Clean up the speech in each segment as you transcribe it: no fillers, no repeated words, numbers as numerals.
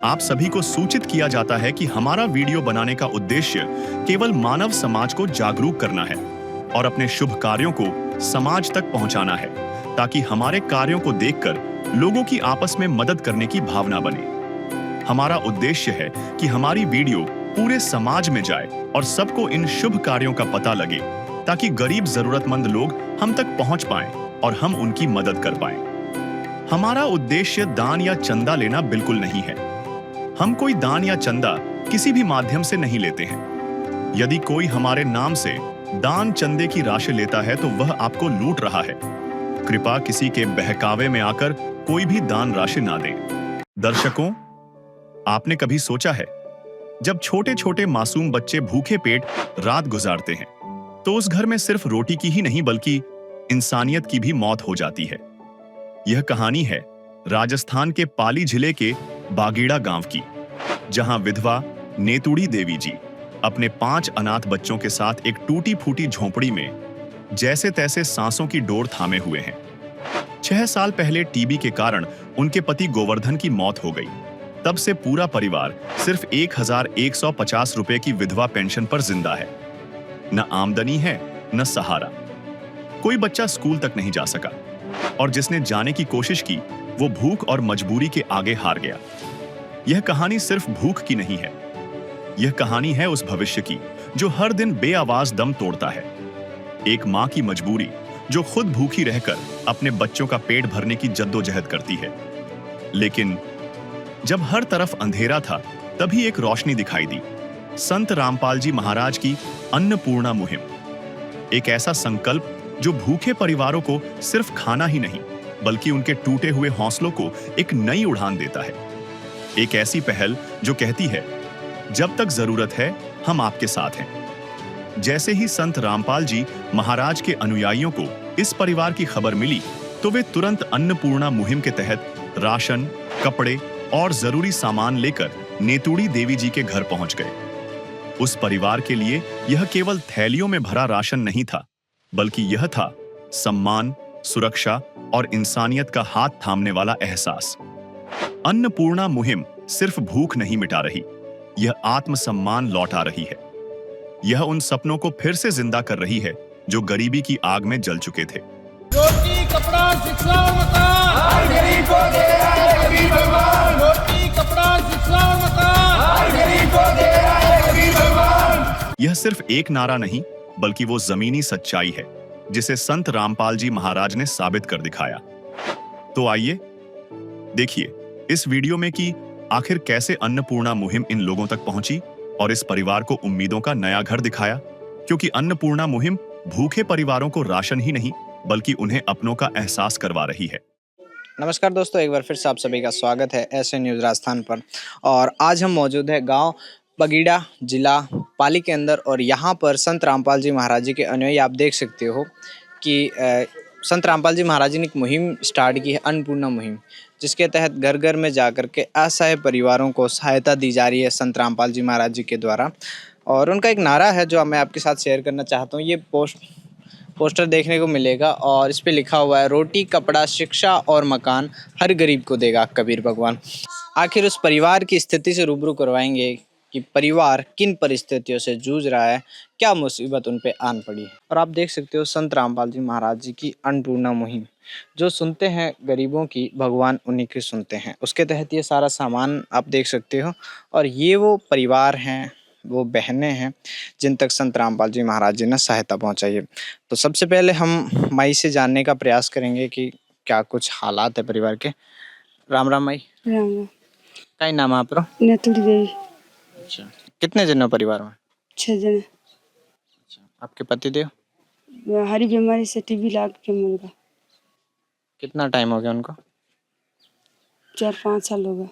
आप सभी को सूचित किया जाता है कि हमारा वीडियो बनाने का उद्देश्य केवल मानव समाज को जागरूक करना है और अपने शुभ कार्यों को समाज तक पहुंचाना है, ताकि हमारे कार्यों को देखकर लोगों की आपस में मदद करने की भावना बने। हमारा उद्देश्य है कि हमारी वीडियो पूरे समाज में जाए और सबको इन शुभ कार्यों का पता लगे, ताकि गरीब जरूरतमंद लोग हम तक पहुंच पाएं और हम उनकी मदद कर पाएं। हमारा उद्देश्य दान या चंदा लेना बिल्कुल नहीं है। हम कोई दान या चंदा किसी भी माध्यम से नहीं लेते हैं। यदि कोई हमारे नाम से दान चंदे की राशि लेता है तो वह आपको लूट रहा है। कृपया किसी के बहकावे में आकर कोई भी दान राशि ना दें। दर्शकों, आपने कभी सोचा है, जब छोटे छोटे मासूम बच्चे भूखे पेट रात गुजारते हैं तो उस घर में सिर्फ रोटी की ही नहीं बल्कि इंसानियत की भी मौत हो जाती है। यह कहानी है राजस्थान के पाली जिले के बागेड़ा गांव की, जहां विधवा नेतुड़ी देवी जी अपने 5 अनाथ बच्चों के साथ एक टूटी फूटी झोंपड़ी में जैसे तैसे सांसों की डोर थामे हुए हैं। 6 साल पहले टीबी के कारण उनके पति गोवर्धन की मौत हो गई। तब से पूरा परिवार सिर्फ 1150 रुपए की विधवा पेंशन पर जिंदा है। न आमदनी है, न सहारा। कोई बच्चा स्कूल तक नहीं जा सका और जिसने जाने की कोशिश की वो भूख और मजबूरी के आगे हार गया। यह कहानी सिर्फ भूख की नहीं है, यह कहानी है उस भविष्य की जो हर दिन बेआवाज दम तोड़ता है। एक मां की मजबूरी जो खुद भूखी रहकर अपने बच्चों का पेट भरने की जद्दोजहद करती है। लेकिन जब हर तरफ अंधेरा था, तभी एक रोशनी दिखाई दी। संत रामपाल जी महाराज की अन्नपूर्णा मुहिम, एक ऐसा संकल्प जो भूखे परिवारों को सिर्फ खाना ही नहीं बल्कि उनके टूटे हुए हौसलों को एक नई उड़ान देता है। एक ऐसी पहल जो कहती है, जब तक जरूरत है हम आपके साथ हैं। जैसे ही संत रामपाल जी महाराज के अनुयायियों को इस परिवार की खबर मिली तो वे तुरंत अन्नपूर्णा मुहिम के तहत राशन, कपड़े और जरूरी सामान लेकर नेतुड़ी देवी जी के घर पहुंच गए। उस परिवार के लिए यह केवल थैलियों में भरा राशन नहीं था, बल्कि यह था सम्मान, सुरक्षा और इंसानियत का हाथ थामने वाला एहसास। अन्नपूर्णा मुहिम सिर्फ भूख नहीं मिटा रही, यह आत्मसम्मान लौटा रही है। यह उन सपनों को फिर से जिंदा कर रही है जो गरीबी की आग में जल चुके थे। रोटी, कपड़ा, शिक्षा और मकान हर गरीब को दे रहा है कबीर भगवान। रोटी, कपड़ा, शिक्षा और मकान हर गरीब को दे रहा है कबीर भगवान। यह सिर्फ एक नारा नहीं बल्कि वो जमीनी सच्चाई है जिसे संत रामपाल जी महाराज ने साबित कर दिखाया। तो आइए देखिए इस वीडियो में कि आखिर कैसे अन्नपूर्णा मुहिम इन लोगों तक पहुंची और इस परिवार को उम्मीदों का नया घर दिखाया। क्योंकि अन्नपूर्णा मुहिम भूखे परिवारों को राशन ही नहीं बल्कि उन्हें अपनों का एहसास करवा रही है। नमस्कार दोस्तों, एक बार फिर से आप सभी का स्वागत है ऐसे न्यूज़ राजस्थान पर। और आज हम मौजूद है गांव बगीड़ा, जिला पाली के अंदर। और यहाँ पर संत रामपाल जी महाराज जी के अनुयायी आप देख सकते हो कि संत रामपाल जी महाराज जी ने एक मुहिम स्टार्ट की है, अन्नपूर्णा मुहिम, जिसके तहत घर घर में जाकर के असहाय परिवारों को सहायता दी जा रही है संत रामपाल जी महाराज जी के द्वारा। और उनका एक नारा है जो मैं आपके साथ शेयर करना चाहता हूँ। ये पोस्टर देखने को मिलेगा और इस पे लिखा हुआ है, रोटी, कपड़ा, शिक्षा और मकान हर गरीब को देगा कबीर भगवान। आखिर उस परिवार की स्थिति से रूबरू करवाएंगे कि परिवार किन परिस्थितियों से जूझ रहा है, क्या मुसीबत उन पे आन पड़ी है। और आप देख सकते हो संत रामपाल जी महाराज जी की अन्नपूर्णा मुहिम, जो सुनते हैं गरीबों की, भगवान उन्हीं की सुनते हैं। उसके तहत ये सारा सामान आप देख सकते हो। और ये वो परिवार हैं, वो बहनें हैं जिन तक संत रामपाल जी महाराज जी ने सहायता पहुंचाई है। तो सबसे पहले हम माई से जानने का प्रयास करेंगे कि क्या कुछ हालात है परिवार के। राम राम माई। राम का नाम है आपरो? नेतुड़ी देवी। अच्छा, कितने जन हो परिवार में? 6 जने। अच्छा, आपके पति देव? हरी बीमारी से टीबी लाग के मर गया। कितना टाइम हो गया उनको? 4-5 साल हो गए।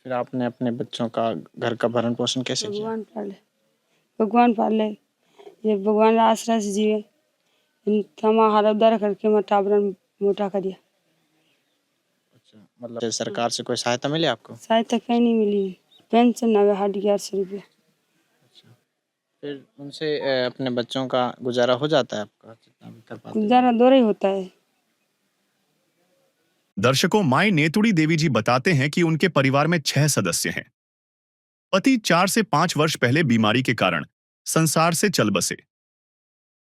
फिर आपने अपने बच्चों का, घर का भरण पोषण कैसे किया? भगवान पाल ले, ये भगवान आश्रय से जीवे। थमा हाल उद्धार करके मैं टाबरन मोटा कर दिया। अच्छा, मतलब सरकार से कोई सहायता मिली आपको? सहायता कहीं नहीं मिली। पेंशन आवे 1150 रुपये। फिर उनसे अपने बच्चों का गुजारा हो जाता है आपका, जितना भी कर पाते हैं? गुजारा दौरा ही होता है। दर्शकों, माई नेतुड़ी देवी जी बताते हैं कि उनके परिवार में 6 सदस्य हैं। पति 4 से 5 वर्ष पहले बीमारी के कारण संसार से चल बसे।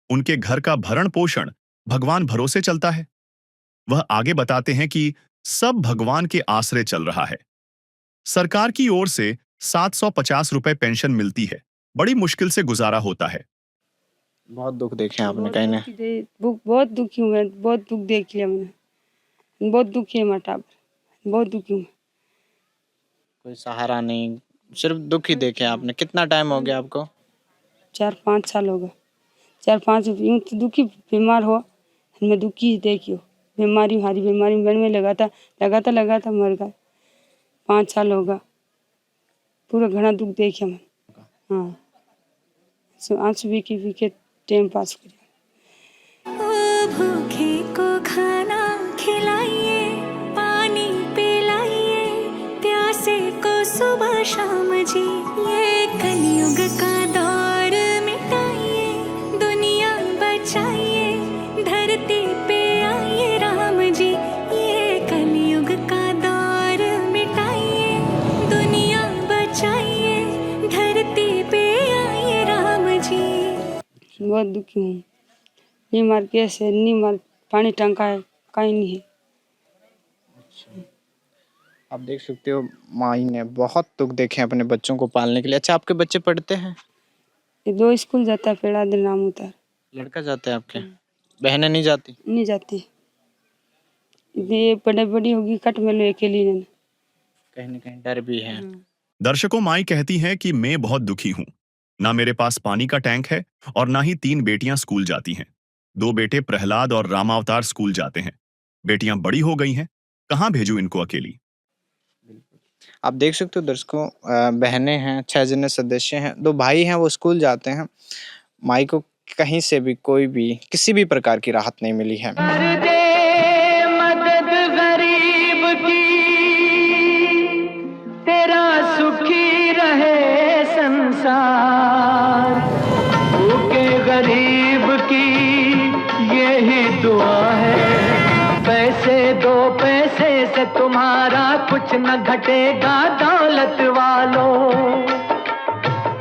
उनके घर का भरण पोषण भगवान भरोसे चलता है। वह आगे बताते हैं कि सब भगवान के आसरे चल रहा है। सरकार की ओर से 750 रुपए पेंशन मिलती है। बड़ी मुश्किल से गुजारा होता है। बहुत दुख देखे आपने कहीं ना। बहुत दुखी हूँ मैं, बहुत दुख देख लिया मैंने, बहुत दुखी है मटा, बहुत दुखी हूँ। कोई सहारा नहीं, सिर्फ दुख ही देखे आपने। कितना टाइम हो गया आपको? 4-5 साल हो गए, 4-5 यूँ तो दुखी बीमार हुआ, मैं दुखी देखियो, बीमारी हारी बीमारी में लगाता मर गया। 5 साल होगा, पूरा घना दुख देखिया मैं। हाँ, आंसू भी के टाइम पास करिया। भूखे को खाना खिलाइए, पानी पिलाइए, प्यासे को सुबह शाम जी, ये कलयुग का दौर मिटाइए, दुनिया बचाइए, धरती पे आइए राम जी, ये कलयुग का दौर मिटाइए, दुनिया बचाइए, धरती पे आइए राम जी। बहुत दुखी हूँ। बीमार कैसे नहीं मार, पानी टंका है, कहीं नहीं है। आप देख सकते हो, माई ने बहुत दुख देखे अपने बच्चों को पालने के लिए। अच्छा, आपके बच्चे पढ़ते हैं? ये 2 स्कूल जाता है, पेड़ा दिन नाम उतार। लड़का जाते हैं आपके? बहनें नहीं जाती? नहीं जाती, ये बड़ी होगी कट में लो अकेली ने। कहीं ना कहीं डर भी है। दर्शकों, माई कहती हैं कि मैं बहुत दुखी हूं। ना मेरे पास पानी का टैंक है और ना ही 3 बेटियां स्कूल जाती हैं। 2 बेटे प्रहलाद और रामावतार स्कूल जाते हैं। बेटियां बड़ी हो गई हैं, कहां भेजूं इनको अकेली। आप देख सकते हो दर्शकों, बहनें हैं, 6 जने सदस्य हैं, 2 भाई हैं, वो स्कूल जाते हैं। माई को कहीं से भी कोई भी किसी भी प्रकार की राहत नहीं मिली है। मदद गरीब की, तेरा सुखी रहे संसार, भूखे गरीब की यही दुआ है, पैसे दो पैसे से तुम्हारा कुछ न घटेगा दौलत वालों,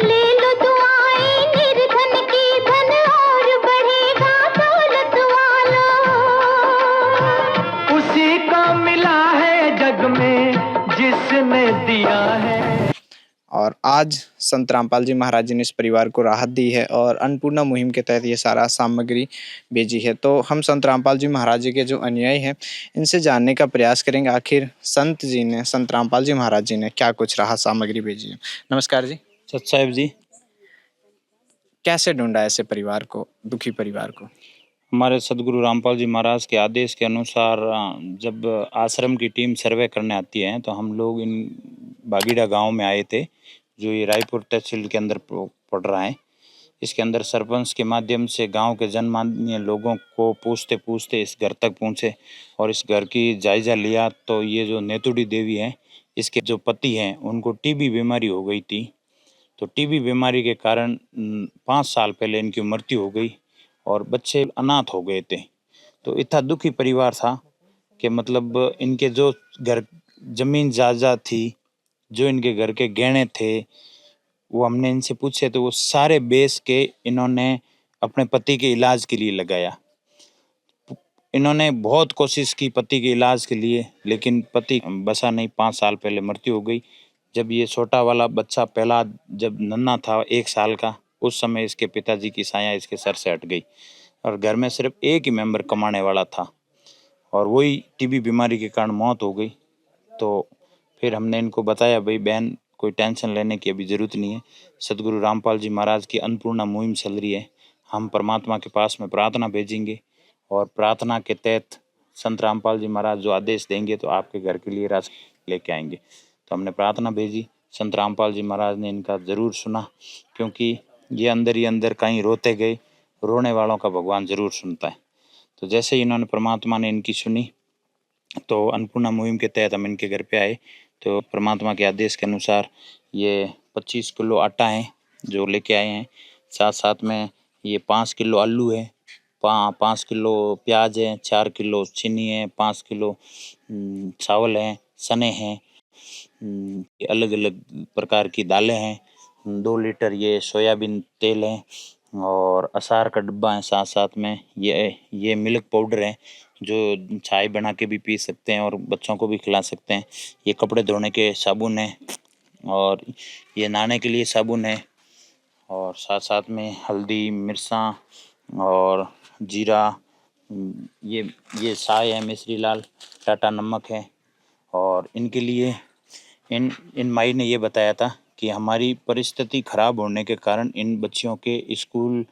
ले लो दुआएं निर्धन की, धन और बढ़ेगा दौलत वालों, उसी को मिला है जग में जिसने दिया है। और आज संत रामपाल जी महाराज जी ने इस परिवार को राहत दी है और अन्नपूर्णा मुहिम के तहत ये सारा सामग्री भेजी है। तो हम संत रामपाल जी महाराज जी के जो अनुयायी हैं, इनसे जानने का प्रयास करेंगे आखिर संत रामपाल जी महाराज जी ने क्या कुछ राहत सामग्री भेजी है। नमस्कार जी। सत साहिब जी, कैसे ढूंढा ऐसे परिवार को, दुखी परिवार को? हमारे सदगुरु रामपाल जी महाराज के आदेश के अनुसार जब आश्रम की टीम सर्वे करने आती है तो हम लोग इन बागीड़ा गांव में आए थे, जो ये रायपुर तहसील के अंदर पड़ रहा है। इसके अंदर सरपंच के माध्यम से गांव के जनमान्य लोगों को पूछते पूछते इस घर तक पहुंचे और इस घर की जायजा लिया। तो ये जो नेतुड़ी देवी है, इसके जो पति हैं, उनको टीबी बीमारी हो गई थी। तो टीबी बीमारी के कारण 5 साल पहले इनकी मृत्यु हो गई और बच्चे अनाथ हो गए थे। तो इतना दुखी परिवार था कि मतलब इनके जो घर जमीन जायदाद थी, जो इनके घर के गहने थे, वो हमने इनसे पूछे तो वो सारे बेच के इन्होंने अपने पति के इलाज के लिए लगाया। इन्होंने बहुत कोशिश की पति के इलाज के लिए, लेकिन पति बचा नहीं। 5 साल पहले मृत्यु हो गई। जब ये छोटा वाला बच्चा पहला जब नन्हा था 1 साल का, उस समय इसके पिताजी की साया इसके सर से हट गई और घर में सिर्फ एक ही मेंबर कमाने वाला था और वही टीबी बीमारी के कारण मौत हो गई। तो फिर हमने इनको बताया, भाई बहन, कोई टेंशन लेने की अभी ज़रूरत नहीं है। सदगुरु रामपाल जी महाराज की अन्नपूर्णा मुहिम चल रही है, हम परमात्मा के पास में प्रार्थना भेजेंगे और प्रार्थना के तहत संत रामपाल जी महाराज जो आदेश देंगे तो आपके घर के लिए राशि लेके आएंगे। तो हमने प्रार्थना भेजी, संत रामपाल जी महाराज ने इनका ज़रूर सुना, क्योंकि ये अंदर ही अंदर कहीं रोते गए, रोने वालों का भगवान ज़रूर सुनता है। तो जैसे ही इन्होंने परमात्मा ने इनकी सुनी, तो अन्नपूर्णा मुहिम के तहत हम इनके घर पे आए। तो परमात्मा के आदेश के अनुसार ये 25 किलो आटा है जो लेके आए हैं, साथ साथ में ये 5 किलो आलू है, 5 किलो प्याज है, 4 किलो चीनी है, 5 किलो चावल हैं, चने हैं, अलग अलग प्रकार की दालें हैं, 2 लीटर ये सोयाबीन तेल है और अचार का डब्बा है साथ साथ में। ये मिल्क पाउडर है जो चाय बना के भी पी सकते हैं और बच्चों को भी खिला सकते हैं। ये कपड़े धोने के साबुन है और ये नहाने के लिए साबुन है और साथ साथ में हल्दी, मिर्चा और जीरा, ये चाय है मिश्री लाल, टाटा नमक है। और इनके लिए इन माई ने ये बताया था कि हमारी परिस्थिति खराब होने के कारण इन बच्चियों के स्कूल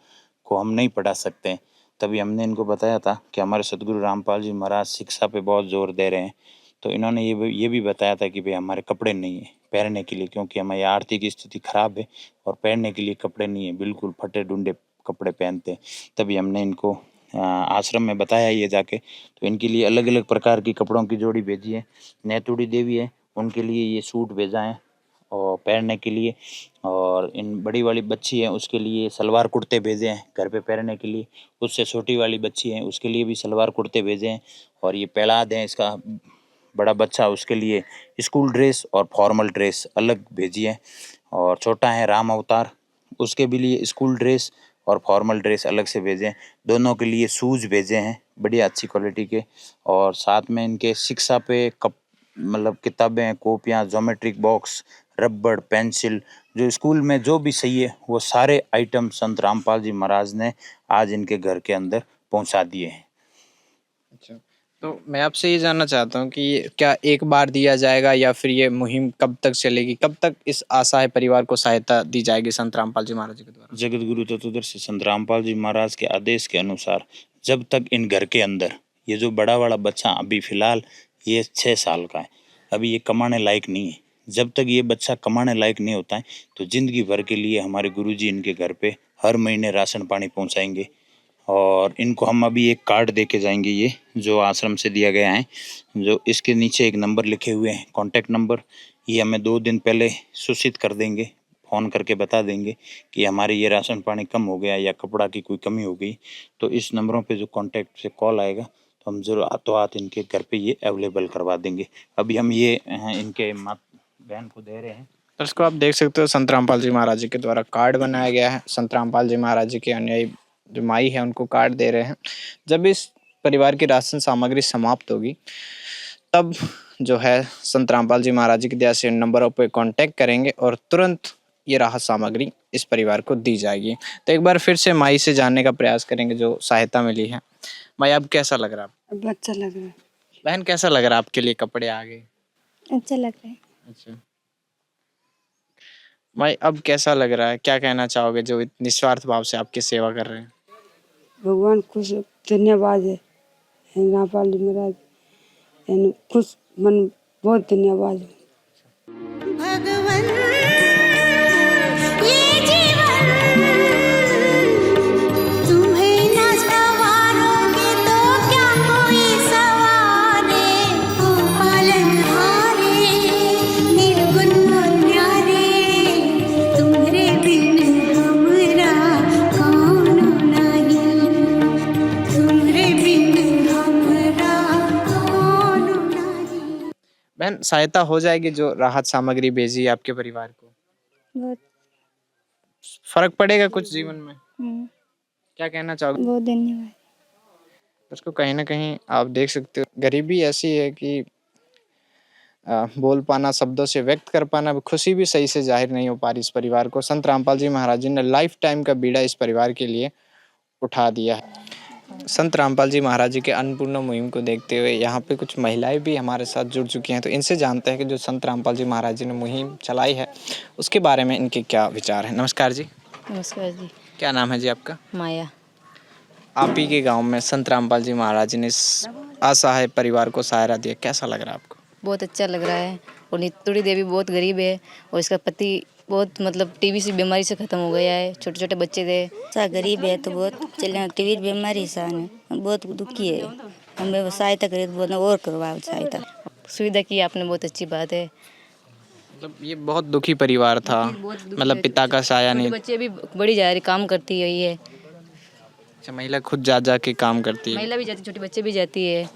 को हम नहीं पढ़ा सकते। तभी हमने इनको बताया था कि हमारे सतगुरु रामपाल जी महाराज शिक्षा पे बहुत जोर दे रहे हैं। तो इन्होंने ये भी बताया था कि भाई हमारे कपड़े नहीं है पहनने के लिए, क्योंकि हमारी आर्थिक स्थिति खराब है और पहनने के लिए कपड़े नहीं है, बिल्कुल फटे डूंडे कपड़े पहनते हैं। तभी हमने इनको आश्रम में बताया ये जाके। तो इनके लिए अलग अलग प्रकार की कपड़ों की जोड़ी भेजी है। नेतुड़ी देवी है, उनके लिए ये सूट भेजा है और पहनने के लिए, और इन बड़ी वाली बच्ची है उसके लिए सलवार कुर्ते भेजे हैं घर पे पहनने के लिए। उससे छोटी वाली बच्ची है उसके लिए भी सलवार कुर्ते भेजे हैं। और ये प्रहलाद है इसका बड़ा बच्चा, उसके लिए स्कूल ड्रेस और फॉर्मल ड्रेस अलग भेजी है। और छोटा है राम अवतार, उसके भी लिए स्कूल ड्रेस और फॉर्मल ड्रेस अलग से भेजे हैं। दोनों के लिए शूज भेजे हैं बढ़िया अच्छी क्वालिटी के। और साथ में इनके शिक्षा पे मतलब किताबें, कॉपियाँ, ज्योमेट्रिक बॉक्स, रबड़, पेंसिल, जो स्कूल में जो भी चाहिए वो सारे आइटम संत रामपाल जी महाराज ने आज इनके घर के अंदर पहुंचा दिए हैं। अच्छा, तो मैं आपसे ये जानना चाहता हूँ कि ये क्या एक बार दिया जाएगा या फिर ये मुहिम कब तक चलेगी? कब तक इस असहाय परिवार को सहायता दी जाएगी संत रामपाल जी महाराज के द्वारा? जगत गुरु चतुर्दशी संत रामपाल जी महाराज के आदेश के अनुसार जब तक इन घर के अंदर ये जो बड़ा वाला बच्चा अभी फिलहाल ये 6 साल का है, अभी ये कमाने लायक नहीं है। जब तक ये बच्चा कमाने लायक नहीं होता है तो जिंदगी भर के लिए हमारे गुरुजी इनके घर पे हर महीने राशन पानी पहुंचाएंगे। और इनको हम अभी एक कार्ड दे के जाएंगे, ये जो आश्रम से दिया गया है, जो इसके नीचे एक नंबर लिखे हुए हैं कॉन्टैक्ट नंबर। ये हमें 2 दिन पहले सूचित कर देंगे, फ़ोन करके बता देंगे कि हमारे ये राशन पानी कम हो गया या कपड़ा की कोई कमी हो गई। तो इस नंबरों पे जो कॉन्टैक्ट से कॉल आएगा तो हम जरूर हाथों हाथ इनके घर पे ये अवेलेबल करवा देंगे। अभी हम ये इनके माँ बहन को दे रहे हैं। दर्शकों, आप देख सकते हो संत रामपाल जी महाराज जी के द्वारा कार्ड बनाया गया है। संत रामपाल जी महाराज जी के अनुयायी जो माई है उनको कार्ड दे रहे हैं। जब इस परिवार की राशन सामग्री समाप्त होगी तब जो है संत रामपाल जी महाराज जी की दया से इन नंबरों पर कांटेक्ट करेंगे और तुरंत ये राहत सामग्री इस परिवार को दी जाएगी। तो एक बार फिर से माई से जानने का प्रयास करेंगे जो सहायता मिली है। माई, अब कैसा लग रहा है? अब अच्छा लग रहा है। बहन, कैसा लग रहा है आपके लिए कपड़े आ गए? अच्छा लग रहा है। अच्छा भाई, अब कैसा लग रहा है? क्या कहना चाहोगे जो निस्वार्थ भाव से आपकी सेवा कर रहे हैं? भगवान खुश, धन्यवाद है रामपाल जी महाराज, खुश मन, बहुत धन्यवाद। भगवन ये जीवन तुम्हें न सवारोगे तो क्या कोई सवारे, ओ पालनहारे निर्गुण और न्यारे, तुम्हारे बिन हमरा कौन नहीं, तुम्हारे बिन हमरा कौन नहीं। बहन, सहायता हो जाएगी जो राहत सामग्री भेजी है आपके परिवार को? बहुत फर्क पड़ेगा कुछ जीवन में? क्या कहना चाहोगे? बहुत धन्यवाद। उसको कहीं ना कहीं आप देख सकते हो, गरीबी ऐसी है कि बोल पाना, शब्दों से व्यक्त कर पाना, खुशी भी सही से जाहिर नहीं हो पा रही इस परिवार को। संत रामपाल जी महाराज जी ने लाइफ टाइम का बीड़ा इस परिवार के लिए उठा दिया है। संत रामपाल जी महाराज जी के अन्नपूर्णा मुहिम को देखते हुए यहाँ पे कुछ महिलाएं भी हमारे साथ जुड़ चुकी हैं। तो इनसे जानते हैं कि जो संत रामपाल जी महाराज जी ने मुहिम चलाई है उसके बारे में इनके क्या विचार हैं। नमस्कार जी। नमस्कार जी। क्या नाम है जी आपका? माया। आप ही के गांव में संत रामपाल जी महाराज जी ने इस असहाय परिवार को सहारा दिया, कैसा लग रहा है आपको? बहुत अच्छा लग रहा है। और नितुड़ी देवी बहुत गरीब है और इसका पति बहुत मतलब टीबी से बीमारी से ख़त्म हो गया है। छोटे छोटे बच्चे थे। सा गरीब है तो बहुत चले टीबी बीमारी सान है, बहुत दुखी है। हमें सहायता करे तो और करवाओ सहायता। सुविधा की आपने, बहुत अच्छी बात है। मतलब ये बहुत दुखी परिवार था, मतलब पिता का साया नहीं। बच्चे भी बड़ी जा रही, काम करती हुई है। अच्छा, महिला खुद जा जा के काम करती है। महिला भी जाती, छोटे बच्चे भी जाती है,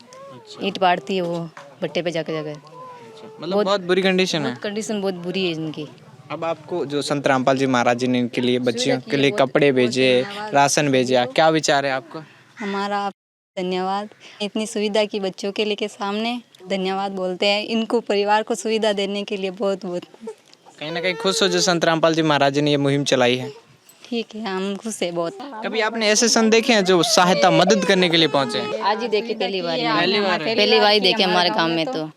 ईंट पाड़ती है वो भट्टे पे जाकर जाकर। मतलब बहुत बुरी कंडीशन है। कंडीशन बहुत बुरी है इनकी। अब आपको जो संत रामपाल जी महाराज जी ने इनके लिए बच्चियों के लिए कपड़े भेजे, राशन भेजा, क्या विचार है आपका? हमारा आप धन्यवाद, इतनी सुविधा की बच्चों के लिए के सामने धन्यवाद बोलते हैं। इनको परिवार को सुविधा देने के लिए बहुत बहुत कहीं ना कहीं खुश हो जो संत रामपाल जी महाराज जी ने ये मुहिम चलाई है। ठीक है, हम खुश है बहुत। कभी आपने ऐसे संत देखे हैं जो सहायता मदद करने के लिए पहुंचे हैं? आज ही देखी पहली बार पहली बार ही देखे हमारे गाँव में। तो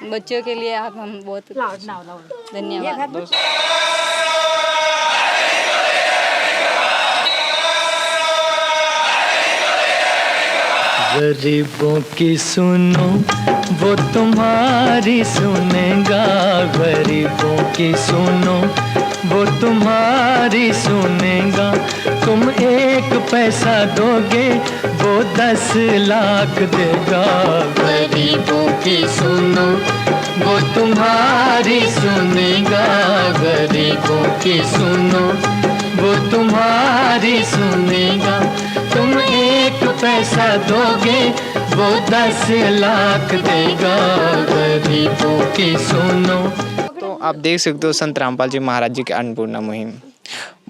बच्चों के लिए आप हम बहुत धन्यवाद। गरीबों की सुनो वो तुम्हारी सुनेगा, गरीबों की सुनो वो तुम्हारी सुनेगा। तुम 1 पैसा दोगे वो 10 लाख देगा। गरीबों की सुनो वो तुम्हारी सुनेगा, गरीबों की सुनो वो तुम्हारी सुनेगा। तुम 1 पैसा दोगे वो 10 लाख देगा। गरीबों की सुनो। तो आप देख सकते हो संत रामपाल जी महाराज जी की अन्नपूर्णा मुहिम,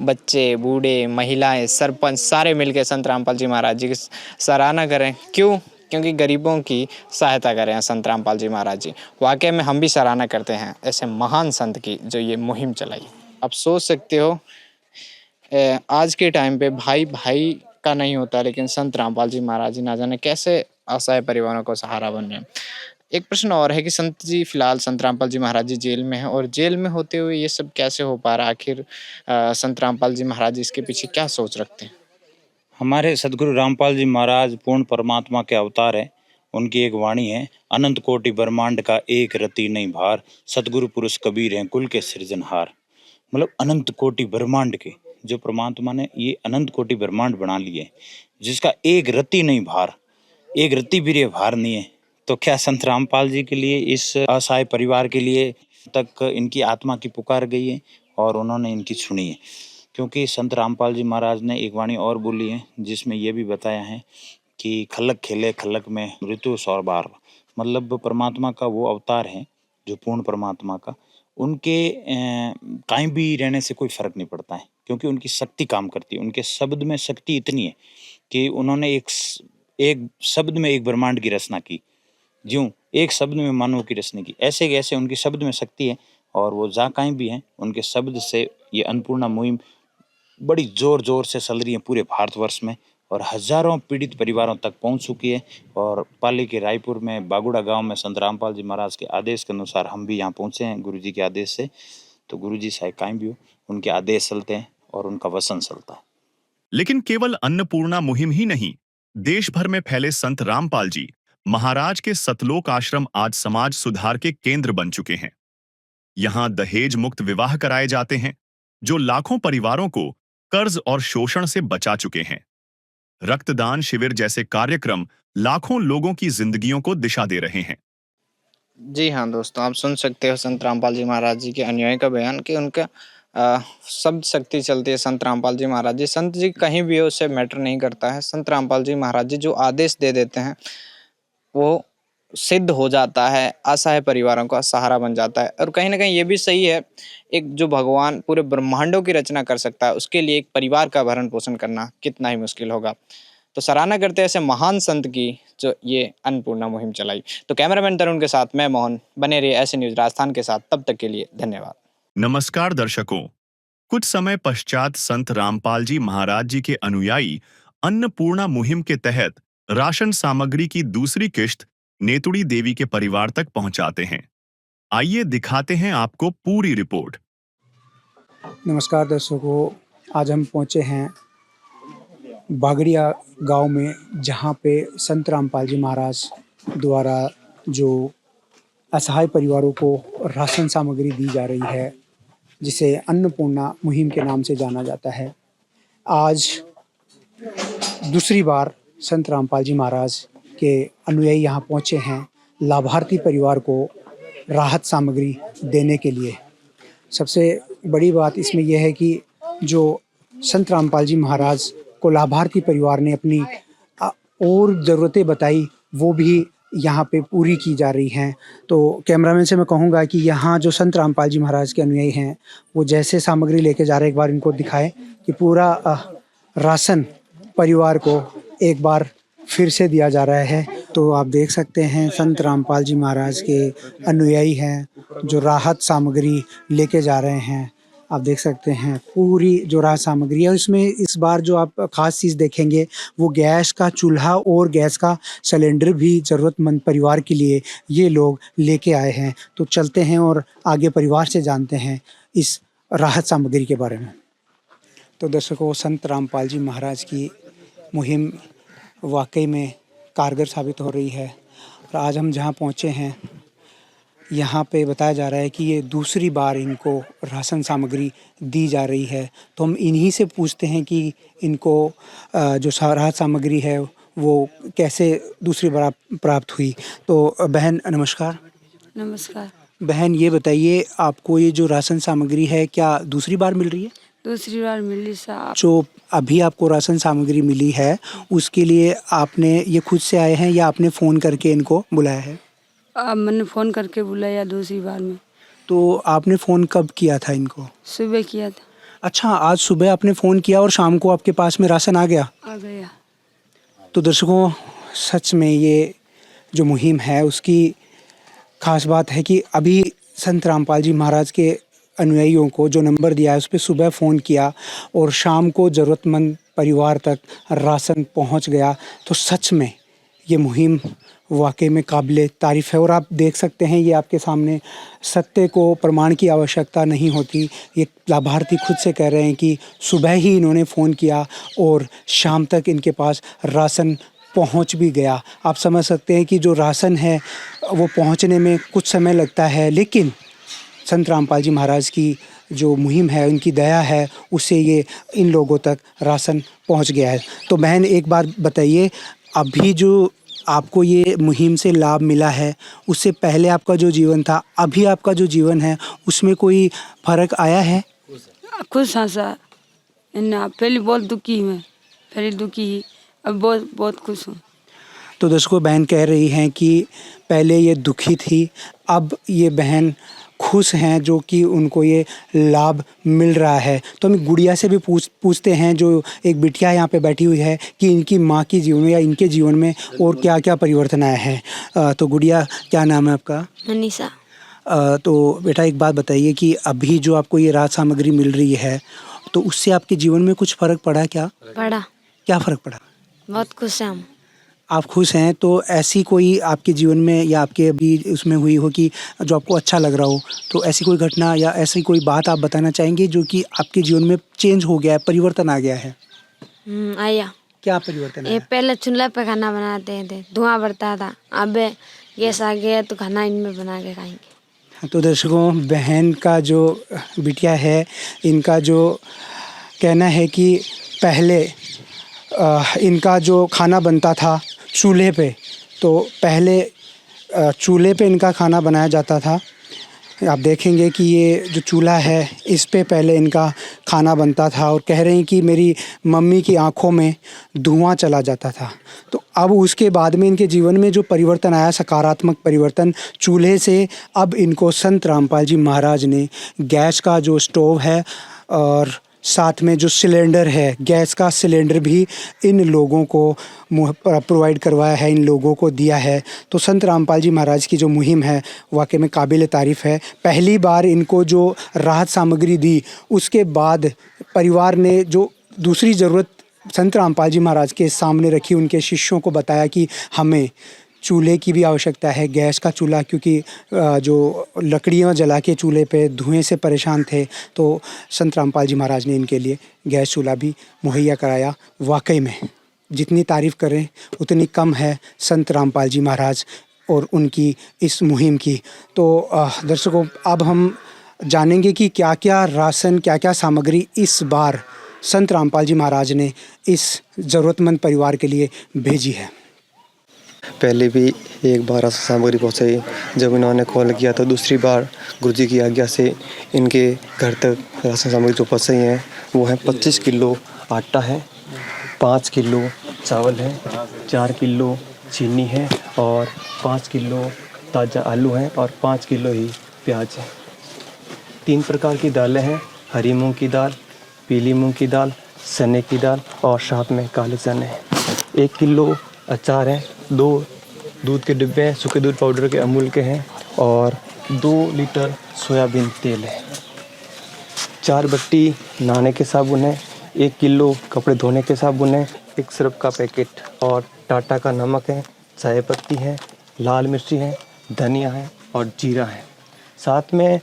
बच्चे, बूढ़े, महिलाएं, सरपंच सारे मिलकर संत रामपाल जी महाराज जी की सराहना करें। क्यों? क्योंकि गरीबों की सहायता कर रहे हैं संत रामपाल जी महाराज जी। वाकई में हम भी सराहना करते हैं ऐसे महान संत की जो ये मुहिम चलाई। आप सोच सकते हो आज के टाइम पे भाई भाई का नहीं होता, लेकिन संत रामपाल जी महाराज जी ना जाने कैसे असहाय परिवारों को सहारा बन रहे हैं। एक प्रश्न और है कि संत जी फिलहाल संत रामपाल जी महाराज जी जेल में हैं, और जेल में होते हुए ये सब कैसे हो पा रहा है? आखिर संत रामपाल जी महाराज जी इसके पीछे क्या सोच रखते हैं? हमारे सदगुरु रामपाल जी महाराज पूर्ण परमात्मा के अवतार है। उनकी एक वाणी है, अनंत कोटि ब्रह्मांड का एक रति नहीं भार, सदगुरु पुरुष कबीर हैं कुल के सृजनहार। मतलब अनंत कोटि ब्रह्मांड के जो परमात्मा ने ये अनंत कोटि ब्रह्मांड बना लिए, जिसका एक रति नहीं भार, एक रति भी भार नहीं है। तो क्या संत रामपाल जी के लिए, इस असहाय परिवार के लिए तक इनकी आत्मा की पुकार गई है और उन्होंने इनकी सुनी है। क्योंकि संत रामपाल जी महाराज ने एक वाणी और बोली है जिसमें यह भी बताया है कि खलक खेले खलक में ऋतु सौर बार। मतलब परमात्मा का वो अवतार है जो पूर्ण परमात्मा का, उनके कहीं भी रहने से कोई फर्क नहीं पड़ता है, क्योंकि उनकी शक्ति काम करती है। उनके शब्द में शक्ति इतनी है कि उन्होंने एक शब्द में एक ब्रह्मांड की रचना की, ज्यों एक शब्द में मानव की रचना की, ऐसे कैसे उनके शब्द में शक्ति है। और वो जहाँ कहीं भी हैं उनके शब्द से ये अन्नपूर्णा मुहिम बड़ी जोर जोर से चल रही है पूरे भारतवर्ष में, और हजारों पीड़ित परिवारों तक पहुंच चुकी है। और पाली के रायपुर में बागुड़ा गांव में संत रामपाल जी महाराज के आदेश के अनुसार हम भी यहाँ पहुंचे हैं गुरु जी के आदेश से। तो गुरु जी चाहे कहीं भी हो, उनके आदेश चलते हैं और उनका वचन चलता है। लेकिन केवल अन्नपूर्णा मुहिम ही नहीं, देश भर में फैले संत रामपाल जी महाराज के सतलोक आश्रम आज समाज सुधार के केंद्र बन चुके हैं। यहाँ दहेज मुक्त विवाह कराए जाते हैं जो लाखों परिवारों को कर्ज और शोषण से बचा चुके हैं। रक्तदान शिविर जैसे कार्यक्रम लाखों लोगों की जिंदगियों को दिशा दे रहे हैं। जी हाँ दोस्तों, आप सुन सकते हो संत रामपाल जी महाराज जी के अनुयायी का बयान कि उनका शब्द शक्ति चलती है। संत रामपाल जी महाराज जी, संत जी कहीं भी हो उससे मैटर नहीं करता है। संत रामपाल जी महाराज जी जो आदेश दे देते हैं वो सिद्ध हो जाता है, असहाय परिवारों का सहारा बन जाता है। और कहीं ना कहीं ये भी सही है, एक जो भगवान पूरे ब्रह्मांडों की रचना कर सकता है उसके लिए एक परिवार का भरण पोषण करना कितना ही मुश्किल होगा। तो सराहना करते हैं ऐसे महान संत की जो ये अन्नपूर्णा मुहिम चलाई। तो कैमरामैन तरुण के साथ मैं मोहन, बने रहिए ऐसे न्यूज राजस्थान के साथ, तब तक के लिए धन्यवाद। नमस्कार दर्शकों, कुछ समय पश्चात संत रामपाल जी महाराज जी के अनुयायी अन्नपूर्णा मुहिम के तहत राशन सामग्री की दूसरी किश्त नेतुड़ी देवी के परिवार तक पहुंचाते हैं। आइए दिखाते हैं आपको पूरी रिपोर्ट। नमस्कार दर्शकों, आज हम पहुंचे हैं बागड़िया गांव में, जहां पे संत रामपाल जी महाराज द्वारा जो असहाय परिवारों को राशन सामग्री दी जा रही है, जिसे अन्नपूर्णा मुहिम के नाम से जाना जाता है। आज दूसरी बार संत रामपाल जी महाराज के अनुयायी यहाँ पहुँचे हैं लाभार्थी परिवार को राहत सामग्री देने के लिए। सबसे बड़ी बात इसमें यह है कि जो संत रामपाल जी महाराज को लाभार्थी परिवार ने अपनी और ज़रूरतें बताई, वो भी यहाँ पे पूरी की जा रही हैं। तो कैमरामैन से मैं कहूँगा कि यहाँ जो संत रामपाल जी महाराज के अनुयायी हैं, वो जैसे सामग्री लेके जा रहे हैं, एक बार इनको दिखाएं कि पूरा राशन परिवार को एक बार फिर से दिया जा रहा है। तो आप देख सकते हैं संत रामपाल जी महाराज के अनुयायी हैं जो राहत सामग्री लेके जा रहे हैं। आप देख सकते हैं पूरी जो राहत सामग्री है, इसमें इस बार जो आप ख़ास चीज़ देखेंगे वो गैस का चूल्हा और गैस का सिलेंडर भी ज़रूरतमंद परिवार के लिए ये लोग लेके आए हैं। तो चलते हैं और आगे परिवार से जानते हैं इस राहत सामग्री के बारे में। तो दर्शकों, संत रामपाल जी महाराज की मुहिम वाकई में कारगर साबित हो रही है। और आज हम जहाँ पहुँचे हैं, यहाँ पे बताया जा रहा है कि ये दूसरी बार इनको राशन सामग्री दी जा रही है। तो हम इन्हीं से पूछते हैं कि इनको जो राहत सामग्री है वो कैसे दूसरी बार प्राप्त हुई। तो बहन नमस्कार। नमस्कार। बहन ये बताइए, आपको ये जो राशन सामग्री है क्या दूसरी बार मिल रही है? दूसरी बार मिली साहब। जो अभी आपको राशन सामग्री मिली है उसके लिए आपने ये खुद से आए हैं या आपने फ़ोन करके इनको बुलाया है? अब मैंने फ़ोन करके बुलाया दूसरी बार में। तो आपने फ़ोन कब किया था इनको? सुबह किया था। अच्छा, आज सुबह आपने फ़ोन किया और शाम को आपके पास में राशन आ गया? आ गया। तो दर्शकों, सच में ये जो मुहिम है उसकी ख़ास बात है कि अभी संत रामपाल जी महाराज के अनुयायियों को जो नंबर दिया है उस पर सुबह फ़ोन किया और शाम को ज़रूरतमंद परिवार तक राशन पहुंच गया। तो सच में ये मुहिम वाकई में काबिल तारीफ़ है। और आप देख सकते हैं ये आपके सामने, सत्य को प्रमाण की आवश्यकता नहीं होती। ये लाभार्थी खुद से कह रहे हैं कि सुबह ही इन्होंने फ़ोन किया और शाम तक इनके पास राशन पहुंच भी गया। आप समझ सकते हैं कि जो राशन है वो पहुंचने में कुछ समय लगता है, लेकिन संत रामपाल जी महाराज की जो मुहिम है, उनकी दया है, उससे ये इन लोगों तक राशन पहुंच गया है। तो बहन एक बात बताइए, अभी जो आपको ये मुहिम से लाभ मिला है उससे पहले आपका जो जीवन था, अभी आपका जो जीवन है उसमें कोई फ़र्क आया है? खुश हाँ सर। पहले बहुत दुखी मैं, पहले दुखी ही, अब बहुत खुश हूँ। तो दर्शकों, बहन कह रही हैं कि पहले ये दुखी थी, अब ये बहन खुश हैं जो कि उनको ये लाभ मिल रहा है। तो हम गुड़िया से भी पूछते हैं, जो एक बिटिया यहाँ पे बैठी हुई है, कि इनकी माँ के जीवन में या इनके जीवन में और क्या क्या परिवर्तन आया है। तो गुड़िया, क्या नाम है आपका? मनीषा। तो बेटा एक बात बताइए कि अभी जो आपको ये राहत सामग्री मिल रही है तो उससे आपके जीवन में कुछ फ़र्क पड़ा क्या? पड़ा। क्या फ़र्क पड़ा? बहुत खुश हैं हम। आप खुश हैं। तो ऐसी कोई आपके जीवन में या आपके अभी उसमें हुई हो कि जो आपको अच्छा लग रहा हो, तो ऐसी कोई घटना या ऐसी कोई बात आप बताना चाहेंगे जो कि आपके जीवन में चेंज हो गया है, परिवर्तन आ गया है? आया। क्या परिवर्तन ये आया? पहले चूल्हे पे खाना बनाते थे, धुआं बढ़ता था, अब गैस आ गया तो खाना इनमें बना के खाएंगे। तो दर्शकों, बहन का जो बिटिया है, इनका जो कहना है कि पहले इनका जो खाना बनता था चूल्हे पे, तो पहले चूल्हे पे इनका खाना बनाया जाता था। आप देखेंगे कि ये जो चूल्हा है इस पे पहले इनका खाना बनता था, और कह रहे हैं कि मेरी मम्मी की आंखों में धुआं चला जाता था। तो अब उसके बाद में इनके जीवन में जो परिवर्तन आया, सकारात्मक परिवर्तन, चूल्हे से अब इनको संत रामपाल जी महाराज ने गैस का जो स्टोव है और साथ में जो सिलेंडर है, गैस का सिलेंडर भी इन लोगों को प्रोवाइड करवाया है, इन लोगों को दिया है। तो संत रामपाल जी महाराज की जो मुहिम है वाकई में काबिल तारीफ़ है। पहली बार इनको जो राहत सामग्री दी, उसके बाद परिवार ने जो दूसरी ज़रूरत संत रामपाल जी महाराज के सामने रखी, उनके शिष्यों को बताया कि हमें चूल्हे की भी आवश्यकता है, गैस का चूल्हा, क्योंकि जो लकड़ियाँ जला के चूल्हे पे धुएं से परेशान थे। तो संत रामपाल जी महाराज ने इनके लिए गैस चूल्हा भी मुहैया कराया। वाकई में जितनी तारीफ़ करें उतनी कम है संत रामपाल जी महाराज और उनकी इस मुहिम की। तो दर्शकों, अब हम जानेंगे कि क्या क्या राशन, क्या क्या सामग्री इस बार संत रामपाल जी महाराज ने इस ज़रूरतमंद परिवार के लिए भेजी है। पहले भी एक बार राशन सामग्री पहुँचाई, जब इन्होंने कॉल किया तो दूसरी बार गुरुजी की आज्ञा से इनके घर तक राशन सामग्री जो पहुँचाई हैं वो है 25 किलो आटा है, 5 किलो चावल है, 4 किलो चीनी है और 5 किलो ताज़ा आलू है और 5 किलो ही प्याज है। 3 प्रकार की दालें हैं, हरी मूंग की दाल, पीली मूंग की दाल, चने की दाल और साथ में काले चने हैं। 1 किलो अचार है, 2 दूध के डिब्बे हैं, सूखे दूध पाउडर के अमूल के हैं और 2 लीटर सोयाबीन तेल है। 4 बट्टी नहाने के साबुन है, 1 किलो कपड़े धोने के साबुन है, 1 सर्फ का पैकेट और टाटा का नमक है, चाय पत्ती है, लाल मिर्ची है, धनिया है और जीरा है। साथ में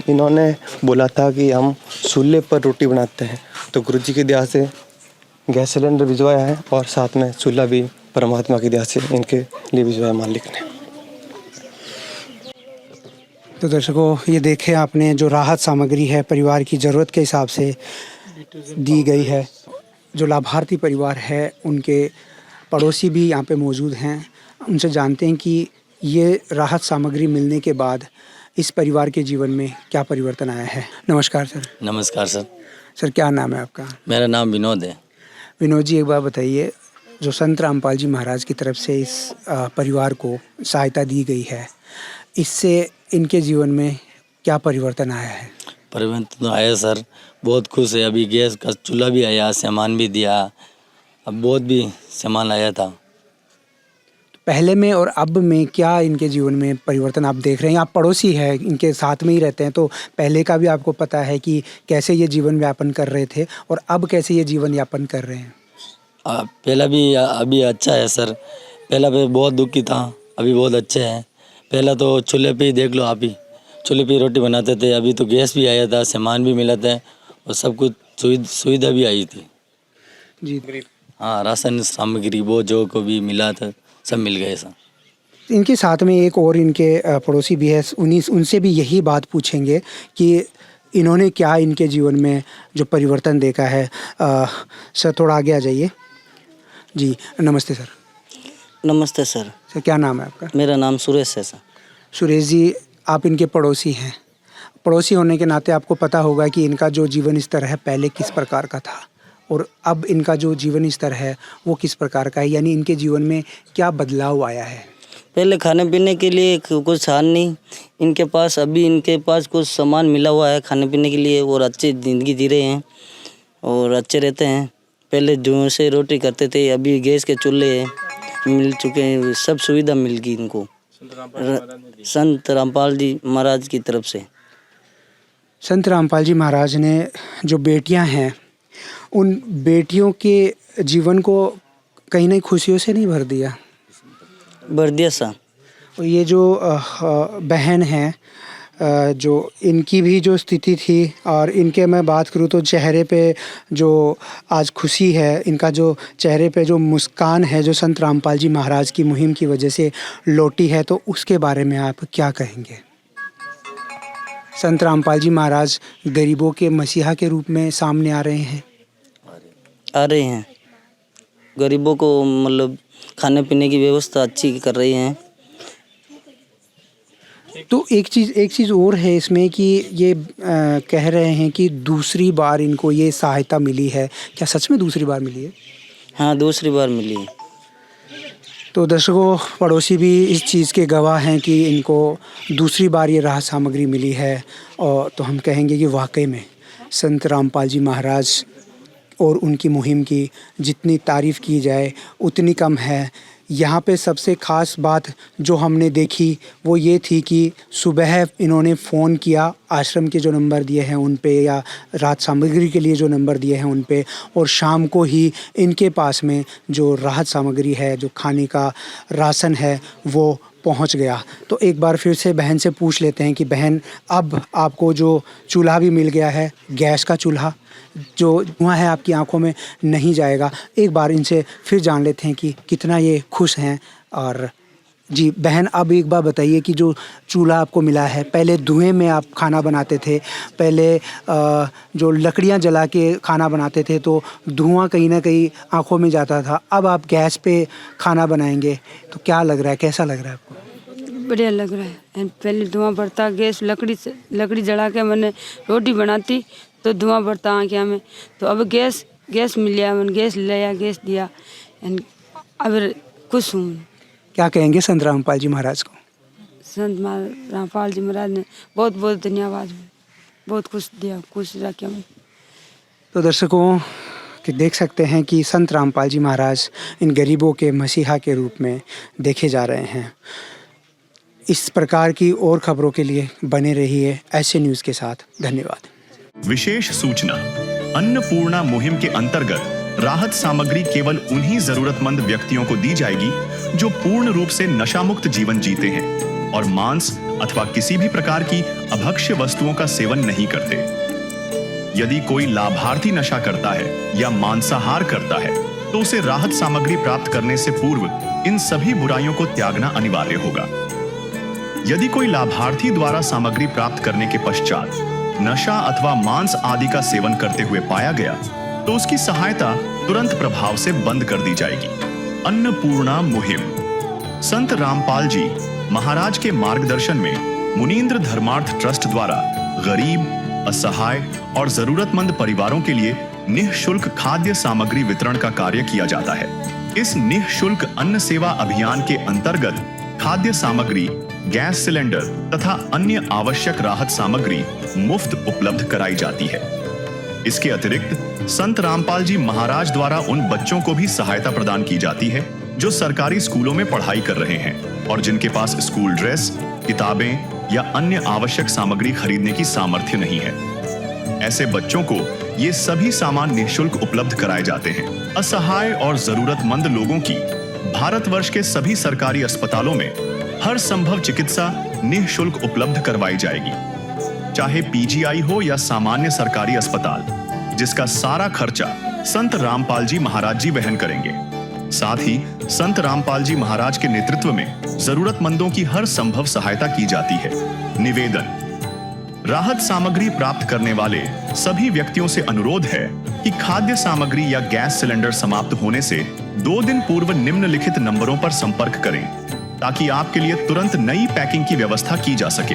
इन्होंने बोला था कि हम चूल्हे पर रोटी बनाते हैं, तो गुरुजी की दया से गैस सिलेंडर भिजवाया है और साथ में चूल्हा भी परमात्मा की दया से इनके लिए भिजवाया मालिक ने। तो दर्शकों, ये देखें आपने जो राहत सामग्री है परिवार की ज़रूरत के हिसाब से दी गई है। जो लाभार्थी परिवार है उनके पड़ोसी भी यहाँ पे मौजूद हैं, उनसे जानते हैं कि ये राहत सामग्री मिलने के बाद इस परिवार के जीवन में क्या परिवर्तन आया है। नमस्कार सर। नमस्कार सर। सर क्या नाम है आपका? मेरा नाम विनोद है। विनोद जी, एक बार बताइए, जो संत रामपाल जी महाराज की तरफ से इस परिवार को सहायता दी गई है, इससे इनके जीवन में क्या परिवर्तन आया है? परिवर्तन तो आया सर, बहुत खुश है। अभी गैस का चूल्हा भी आया, सामान भी दिया, अब बहुत भी सामान आया था। पहले में और अब में क्या इनके जीवन में परिवर्तन आप देख रहे हैं? आप पड़ोसी हैं, इनके साथ में ही रहते हैं, तो पहले का भी आपको पता है कि कैसे ये जीवन यापन कर रहे थे और अब कैसे ये जीवन यापन कर रहे हैं? पहला भी अभी अच्छा है सर। पहला पे बहुत दुखी था, अभी बहुत अच्छे हैं। पहला तो चूल्हे पे ही देख लो, आप ही चूल्हे पे रोटी बनाते थे। अभी तो गैस भी आया था, सामान भी मिला था और सब कुछ सुविधा भी आई थी जी। हाँ, राशन सामग्री वो जो को भी मिला था सब मिल गए सर। इनके साथ में एक और इनके पड़ोसी भी है, उनसे भी यही बात पूछेंगे कि इन्होंने क्या इनके जीवन में जो परिवर्तन देखा है। सर थोड़ा आगे आ जाइए। जी नमस्ते सर। नमस्ते सर। सर क्या नाम है आपका? मेरा नाम सुरेश है सर। सुरेश जी, आप इनके पड़ोसी हैं। पड़ोसी होने के नाते आपको पता होगा कि इनका जो जीवन स्तर है पहले किस प्रकार का था और अब इनका जो जीवन स्तर है वो किस प्रकार का है, यानी इनके जीवन में क्या बदलाव आया है? पहले खाने पीने के लिए कुछ था नहीं इनके पास, अभी इनके पास कुछ सामान मिला हुआ है खाने पीने के लिए और अच्छी ज़िंदगी जी रहे हैं और अच्छे रहते हैं। पहले जुओं से रोटी करते थे, अभी गैस के चूल्हे मिल चुके हैं, सब सुविधा मिल गई इनको संत रामपाल जी महाराज की तरफ से। संत रामपाल जी महाराज ने जो बेटियां हैं उन बेटियों के जीवन को कहीं ना खुशियों से नहीं भर दिया? भर दिया सर। और ये जो बहन है, जो इनकी भी जो स्थिति थी और इनके मैं बात करूँ तो चेहरे पे जो आज खुशी है, इनका जो चेहरे पे जो मुस्कान है जो संत रामपाल जी महाराज की मुहिम की वजह से लौटी है, तो उसके बारे में आप क्या कहेंगे? संत रामपाल जी महाराज गरीबों के मसीहा के रूप में सामने आ रहे हैं। गरीबों को मतलब खाने पीने की व्यवस्था अच्छी कर रही हैं। तो एक चीज़ और है इसमें कि ये कह रहे हैं कि दूसरी बार इनको ये सहायता मिली है। क्या सच में दूसरी बार मिली है? हाँ, दूसरी बार मिली है। तो दर्शकों, पड़ोसी भी इस चीज़ के गवाह हैं कि इनको दूसरी बार ये राहत सामग्री मिली है। और तो हम कहेंगे कि वाकई में संत रामपाल जी महाराज और उनकी मुहिम की जितनी तारीफ़ की जाए उतनी कम है। यहाँ पे सबसे ख़ास बात जो हमने देखी वो ये थी कि सुबह इन्होंने फ़ोन किया, आश्रम के जो नंबर दिए हैं उन पे या राहत सामग्री के लिए जो नंबर दिए हैं उन पे, और शाम को ही इनके पास में जो राहत सामग्री है, जो खाने का राशन है, वो पहुंच गया। तो एक बार फिर से बहन से पूछ लेते हैं कि बहन, अब आपको जो चूल्हा भी मिल गया है, गैस का चूल्हा, जो धुआं है आपकी आंखों में नहीं जाएगा। एक बार इनसे फिर जान लेते हैं कि कितना ये खुश हैं। और जी बहन, अब एक बार बताइए कि जो चूल्हा आपको मिला है, पहले धुएं में आप खाना बनाते थे, पहले जो लकड़ियां जला के खाना बनाते थे तो धुआं कहीं ना कहीं आंखों में जाता था, अब आप गैस पे खाना बनाएंगे तो क्या लग रहा है, कैसा लग रहा है आपको? बढ़िया लग रहा है। पहले धुआं बढ़ता, गैस लकड़ी जला के मैंने रोटी बनाती तो धुआं बढ़ता आँखें में, तो अब गैस गैस मिलिया, मैंने गैस लिया, गैस दिया। अब खुश हूँ। क्या कहेंगे संत रामपाल जी महाराज को? संत रामपाल जी महाराज ने बहुत बहुत धन्यवाद, बहुत खुश दिया, खुश रखा। तो दर्शकों कि देख सकते हैं कि संत रामपाल जी महाराज इन गरीबों के मसीहा के रूप में देखे जा रहे हैं। इस प्रकार की और खबरों के लिए बने रहिए ऐसे न्यूज़ के साथ। धन्यवाद। विशेष सूचना, अन्नपूर्णा मुहिम के अंतर्गत राहत सामग्री केवल उन्हीं जरूरतमंद व्यक्तियों को दी जाएगी जो पूर्ण रूप से नशा मुक्त जीवन जीते हैं और मांस अथवा किसी भी प्रकार की अभक्ष्य वस्तुओं का सेवन नहीं करते। यदि कोई लाभार्थी नशा करता है या मांसाहार करता है तो उसे राहत सामग्री प्राप्त करने से पूर्व इन सभी बुराइयों को त्यागना अनिवार्य होगा। यदि कोई लाभार्थी द्वारा सामग्री प्राप्त करने के पश्चात नशा अथवा मांस आदि का सेवन करते हुए पाया गया तो उसकी सहायता तुरंत प्रभाव से बंद कर दी जाएगी। अन्नपूर्णा मुहिम संत रामपाल जी महाराज के मार्गदर्शन में मुनींद्र धर्मार्थ ट्रस्ट द्वारा गरीब, असहाय और जरूरतमंद परिवारों के लिए निःशुल्क खाद्य सामग्री वितरण का कार्य किया जाता है। इस निःशुल्क अन्न सेवा अभियान के अंतर्गत खाद्य सामग्री, गैस सिलेंडर तथा अन्य आवश्यक राहत सामग्री मुफ्त उपलब्ध कराई जाती है। इसके अतिरिक्त संत रामपाल जी महाराज द्वारा उन बच्चों को भी सहायता प्रदान की जाती है जो सरकारी स्कूलों में पढ़ाई कर रहे हैं और जिनके पास स्कूल ड्रेस, किताबें या अन्य आवश्यक सामग्री खरीदने की सामर्थ्य नहीं है। ऐसे बच्चों को ये सभी सामान निःशुल्क उपलब्ध कराए जाते हैं। असहाय और जरूरतमंद लोगों की भारतवर्ष के सभी सरकारी अस्पतालों में हर संभव चिकित्सा निःशुल्क उपलब्ध करवाई जाएगी, चाहे पीजीआई हो या सामान्य सरकारी अस्पताल, जिसका सारा खर्चा संत रामपाल जी महाराज जी वहन करेंगे। साथ ही संत रामपाल जी महाराज के नेतृत्व में जरूरतमंदों की हर संभव सहायता की जाती है। निवेदन, राहत सामग्री प्राप्त करने वाले सभी व्यक्तियों से अनुरोध है कि खाद्य सामग्री या गैस सिलेंडर समाप्त होने से 2 दिन पूर्व निम्नलिखित नंबरों पर संपर्क करें ताकि आपके लिए तुरंत नई पैकिंग की व्यवस्था की जा सके।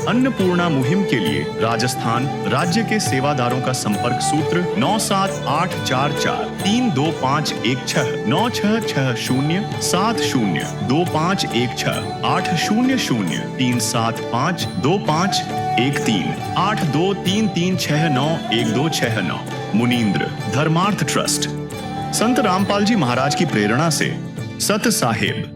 अन्नपूर्णा मुहिम के लिए राजस्थान राज्य के सेवादारों का संपर्क सूत्र 97844 32516 9660 70 2516 800 375 2513 8233691269। मुनींद्र धर्मार्थ ट्रस्ट। संत रामपाल जी महाराज की प्रेरणा से सत साहेब